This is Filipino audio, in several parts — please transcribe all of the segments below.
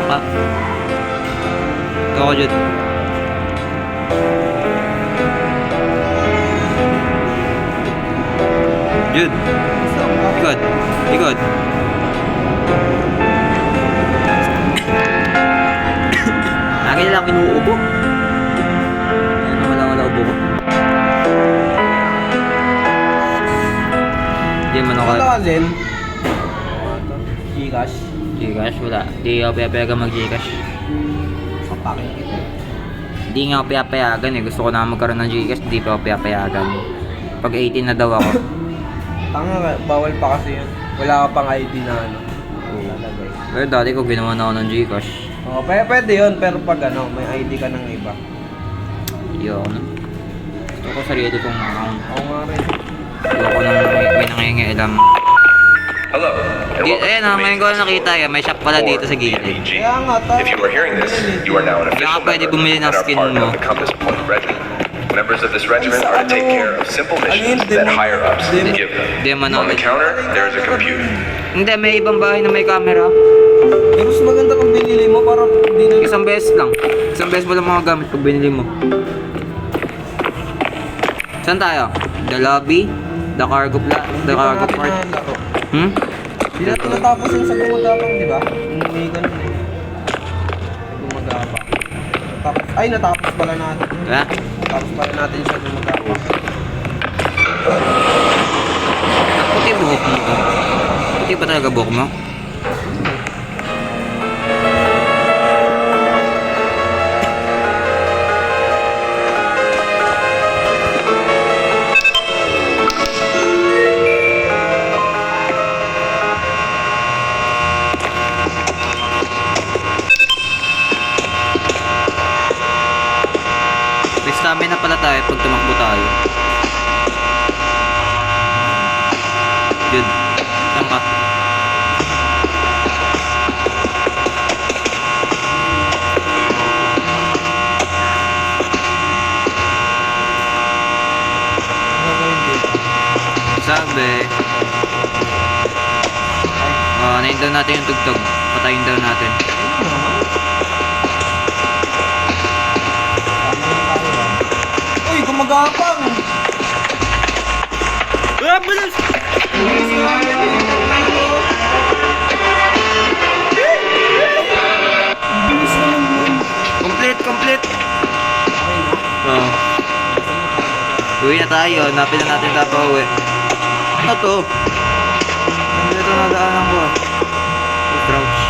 ka. Ito ako, Jude. Jude. Ikot. Ikot. Akin lang inuubo. Ayan, wala ubo ko. Hindi man ako. Ano ka din? Gcash? Gcash, wala. Hindi ako payapayagan mag-Gcash. Kapakin kita. Hindi nga ako payapayagan eh. Gusto ko na magkaroon ng Gcash, hindi pa ako payapayagan. Pag 18 na daw ako. Tanga ka, bawal pa kasi yun. Wala ka pang ID na ano. Lalagay. Pero dati ko ginawa na ako ng Gcash. Oo, pwede yun, pero pag ano, may ID ka ng iba. Yun. Gusto ko sarili kong account. Oo nga rin. Ayoko nang may nangyayang. Hello. Ayan na, ngayon ko na nakita yan. May shop pala dito sa gilid. Kaya nga, If you are hearing this, you are now an Kaya official ka pwede member bumili ng and are skin part mo. of the Compass Point Regiment. Members of this regiment are to take care of simple missions that higher ups give them. Demo na On the ulit. counter, there is a computer. Hindi, may ibang bahay na may camera. pero mas maganda pag binili mo para di na... Isang beses lang. Isang beses mo lang mga gamit pag binili mo. Saan tayo? The lobby? The cargo port? Hmm? Hindi na tinatapos yung sa gumagapang, di ba? Umuwi ka nun eh. Sa gumagapang. Ay, natapos pala natin. Diba? Natapos pala natin sa gumagapang. Puti buhok mo to. Puti pa talaga buhok mo? May na pala tayo pag tumakbo tayo. Good. Saan ka? Sabi. Nahin daw natin yung tugtog. Patayin daw natin. Uy, gumagapang! Ah, balas! Complete! Oo. Uwi na tayo. Hanapin na natin tapos uwi. Ano to? Ano ito nadaanan ko? Crouch.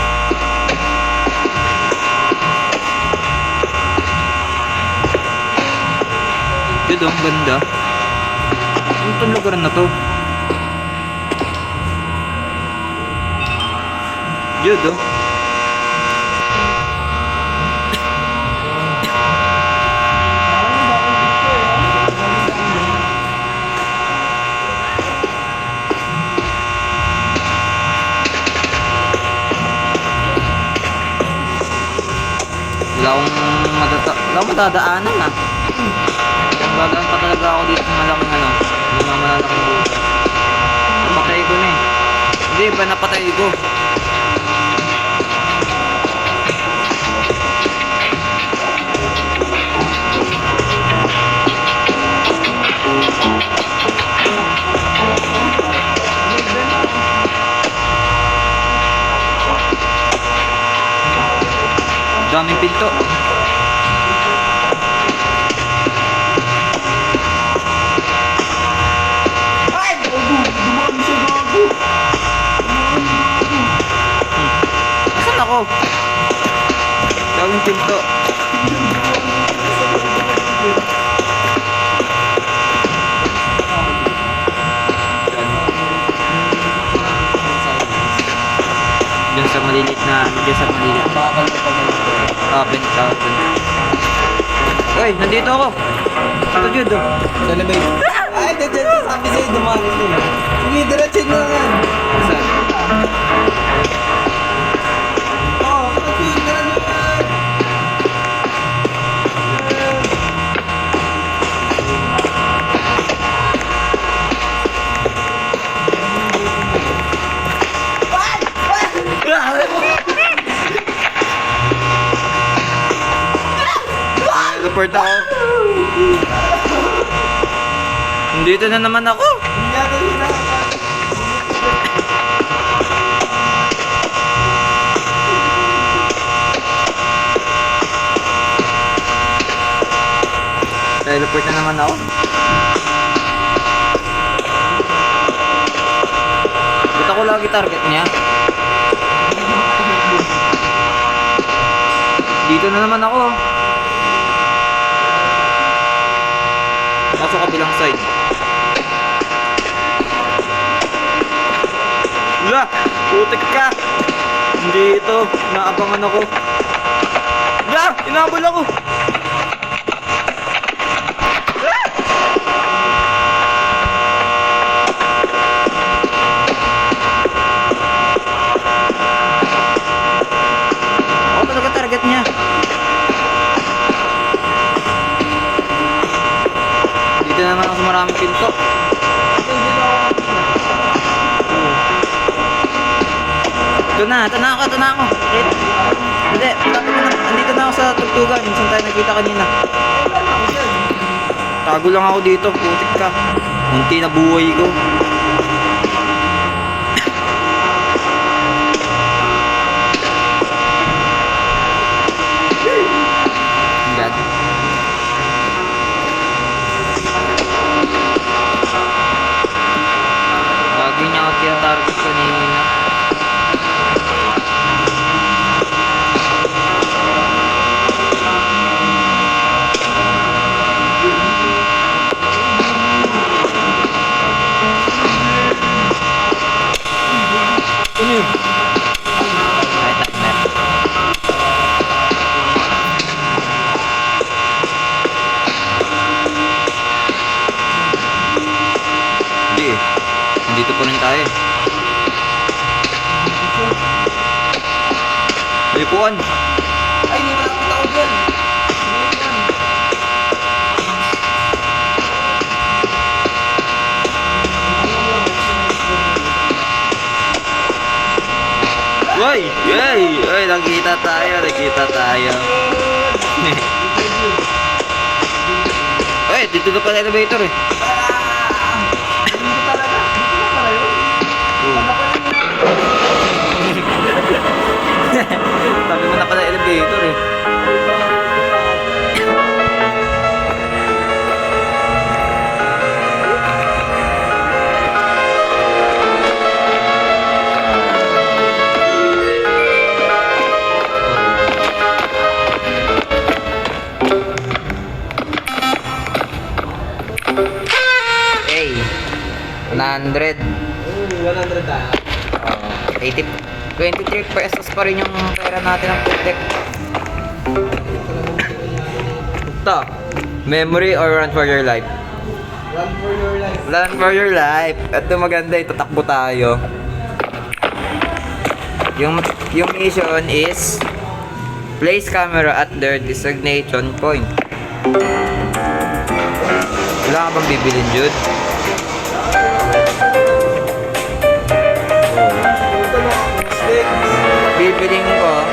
Yun ang ganda. Ano itong lugar na to? Yun oh. Wala akong madadaanan ah. Dadaan pa talaga ako dito sa malaking ano. Hindi mga malalaking butas. Napatay ko na eh. Hindi ba napatay ko? Daming pinto. Asan ako? Daming pinto. Diyan sa malilit na, diyan sa malilit. Bakal ka pa ganito. Open. Uy, nandito ako. Ito Jude oh. Sa labay. Ay, dyan sabi sa'yo, dumangin din. Sige, diretsin mo lang yan. Saan? Oo, diretsin mo lang yan. Teleport ako. Dito na naman ako. Hindi nga ito hinahapan. Teleport na naman ako. Ba't ako lagi target niya? Dito na naman ako. Nasa kabilang side. Wala! Putik ka! Dito, naabangan ako. Wala! Inabol ako! Ako talaga target niya. Dito naman ako sa maraming pinto. Ito na ako. Wait. Hindi, andito na ako sa tugtugan. Saan tayo nakita kanina? Tago lang ako dito, putik ka. Munti na buhay ko. God. Lagi niya ako tinatarget kanina. Hindi eh. Dito po rin tayo. Lipuan. Ay, hindi malapit ako dyan. Uy! Uy! Nakita tayo. Uy, dito na pala elevator eh. Dito talaga. Dito na pala yun. Sabi mo na pala elevator eh. Hey, 100. 100 tayo. 23 pesos pa rin yung pera natin ng Putek. Ito, memory or run for your life? Run for your life. Run for your life. Ito maganda, ito takbo tayo. Yung mission is place camera at their designation point. Wala ka bang bibilin, Jude? Ito na. Stick. Bibiling ko.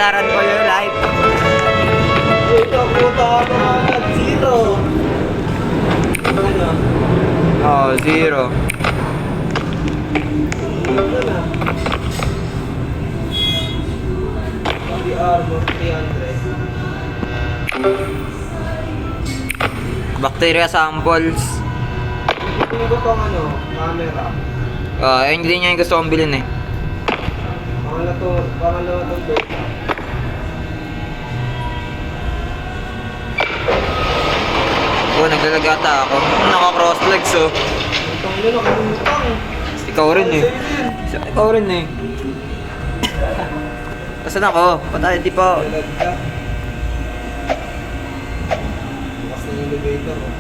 Run for your life. Ito, puta ka naman. Zero. Ano? Oh, 0. Ito na. Body armor 300. Bacteria samples. Ito ko tong ano, camera. Hindi niya yung gusto kong bilhin eh. Pangalawa tong beta. Oh, naglalagata ako. Naka-cross legs oh. Itong Ano nakalutang? Ikaw rin eh. Ikaw rin eh. Asan ako? Patay, di pa. Lag ka. Bukas na yung elevator. Oh.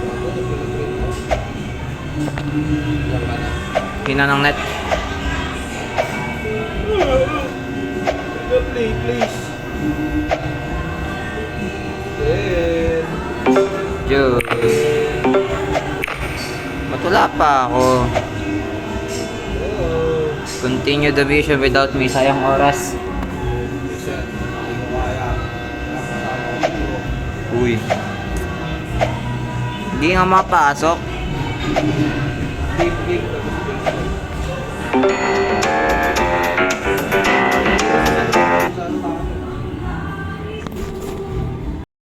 Ako, nagpinag-green mo. Diyan ka na. Hina ng net. Play, please. Then, Diyos. Matula pa ako. Continue the mission without me. Sayang oras. Listen, hindi ko kaya. Nakasama ko. Uy. Hindi nga mapasok. Big, big.